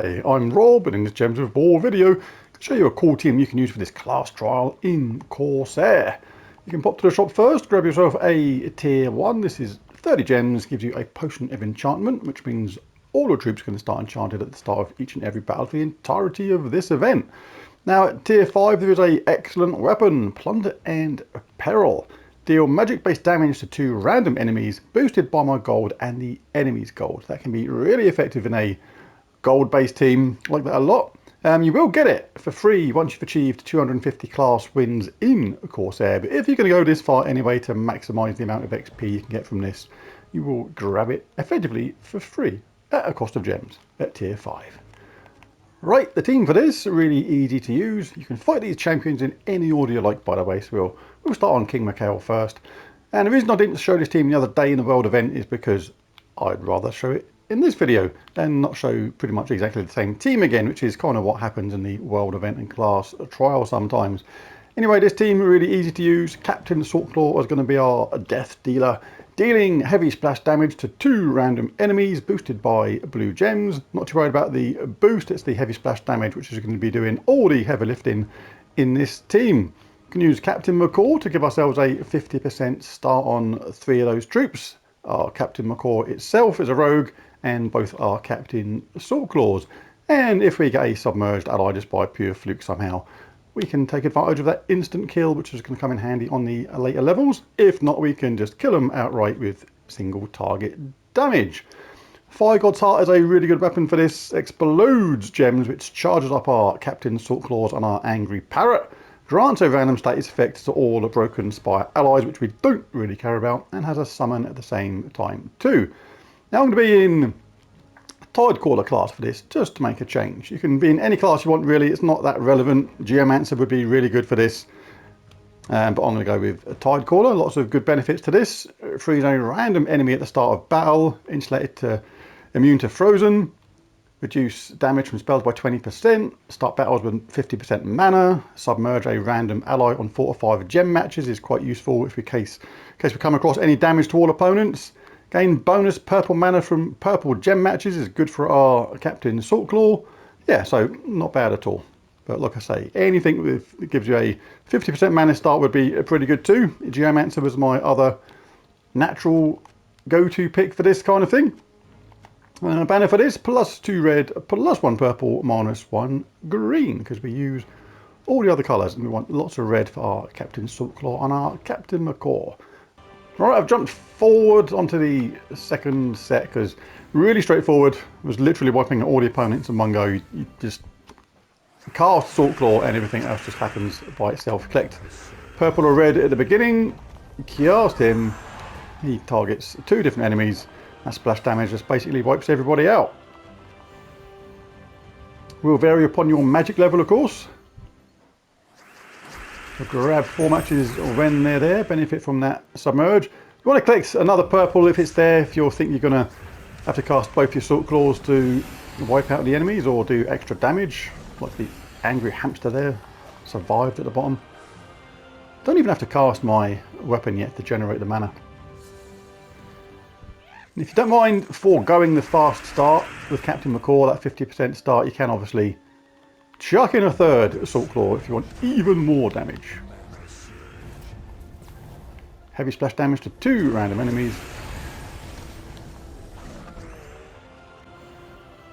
Hi, I'm Rob, and in this Gems of War video, I'll show you a cool team you can use for this class trial in Corsair. You can pop to the shop first, grab yourself a tier 1. This is 30 gems, gives you a potion of enchantment, which means all your troops are going to start enchanted at the start of each and every battle for the entirety of this event. Now at tier 5 there is a excellent weapon, Plunder and Peril. Deal magic based damage to 2 random enemies, boosted by my gold and the enemy's gold. That can be really effective in a gold based team. I like that a lot. You will get it for free once you've achieved 250 class wins in Corsair, but if you're going to go this far anyway to maximise the amount of XP you can get from this, you will grab it effectively for free at a cost of gems at tier 5. Right, the team for this, really easy to use. You can fight these champions in any order you like, by the way, so we'll start on King Mikhail first. And the reason I didn't show this team the other day in the world event is because I'd rather show it in this video and not show pretty much exactly the same team again, which is kind of what happens in the world event and class trial sometimes. Anyway, this team really easy to use. Captain Saltclaw is going to be our death dealer, dealing heavy splash damage to 2 random enemies, boosted by blue gems. Not too worried about the boost, it's the heavy splash damage which is going to be doing all the heavy lifting in this team. We can use Captain Macaw to give ourselves a 50% start on 3 of those troops. Our Captain Macaw itself is a rogue, and both are Captain Saltclaws. And if we get a submerged ally just by pure fluke somehow, we can take advantage of that instant kill, which is going to come in handy on the later levels. If not, we can just kill them outright with single target damage. Fire God's Heart is a really good weapon for this. Explodes gems, which charges up our Captain Saltclaws and our Angry Parrot. Grants a random status effect to all the Broken Spire allies, which we don't really care about, and has a summon at the same time too. Now I'm going to be in Tidecaller class for this, just to make a change. You can be in any class you want really, it's not that relevant. Geomancer would be really good for this, but I'm going to go with a Tidecaller. Lots of good benefits to this. Freeze a random enemy at the start of battle, insulated to immune to frozen, reduce damage from spells by 20%, start battles with 50% mana, submerge a random ally on 4 or 5 gem matches is quite useful if in case we come across any damage to all opponents. Gain bonus purple mana from purple gem matches is good for our Captain Saltclaw. Yeah, so not bad at all. But like I say, anything that gives you a 50% mana start would be pretty good too. Geomancer was my other natural go-to pick for this kind of thing. Banner for this, +2 red, +1 purple, -1 green, because we use all the other colours and we want lots of red for our Captain Saltclaw and our Captain Macaw. Right, I've jumped forward onto the second set because really straightforward. It was literally wiping all the opponents in one go. You just cast Saltclaw and everything else just happens by itself. Collect purple or red at the beginning, cast him, he targets 2 different enemies. That splash damage just basically wipes everybody out. Will vary upon your magic level, of course. So grab 4 matches when they're there, benefit from that submerge. You want to collect another purple if it's there, if you think you're going to have to cast both your Saltclaws to wipe out the enemies or do extra damage, like the angry hamster there, survived at the bottom. Don't even have to cast my weapon yet to generate the mana. If you don't mind foregoing the fast start with Captain Macaw, that 50% start, you can obviously chuck in a 3rd Saltclaw if you want even more damage. Heavy splash damage to 2 random enemies.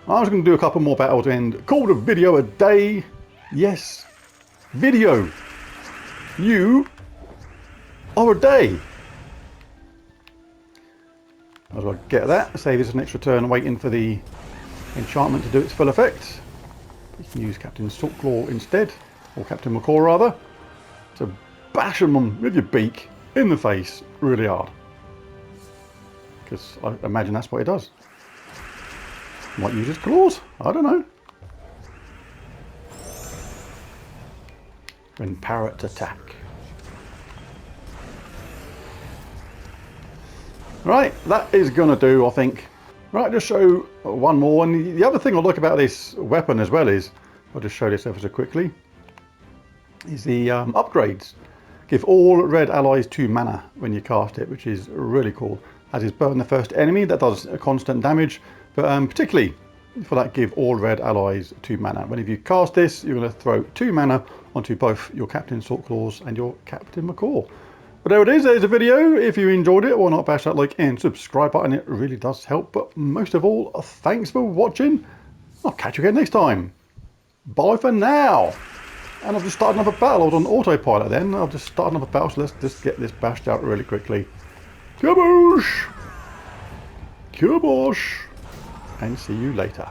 I was going to do a couple more battles and call the video a day. Yes, video. You are a day. As well get that, save us an extra turn waiting for the enchantment to do its full effect. You can use Captain Saltclaw instead, or Captain Macaw rather, to bash them with your beak in the face really hard. Because I imagine that's what it does. Might use his claws, I don't know. When parrots attack. Right, that is going to do, I think. Right, just show one more. And the other thing I like about this weapon as well is, I'll just show this ever so quickly, is the upgrades. Give all red allies 2 mana when you cast it, which is really cool. As is burn the first enemy, that does constant damage. But particularly For that, give all red allies 2 mana. Whenever you cast this, you're going to throw 2 mana onto both your Captain Saltclaws and your Captain Macaw. But there it is, there's a video. If you enjoyed it, why not bash that like and subscribe button, it really does help. But most of all, thanks for watching. I'll catch you again next time. Bye for now. And I've just started another battle. I was on autopilot then. I've just started another battle, so let's just get this bashed out really quickly. Kaboosh! Kaboosh! And see you later.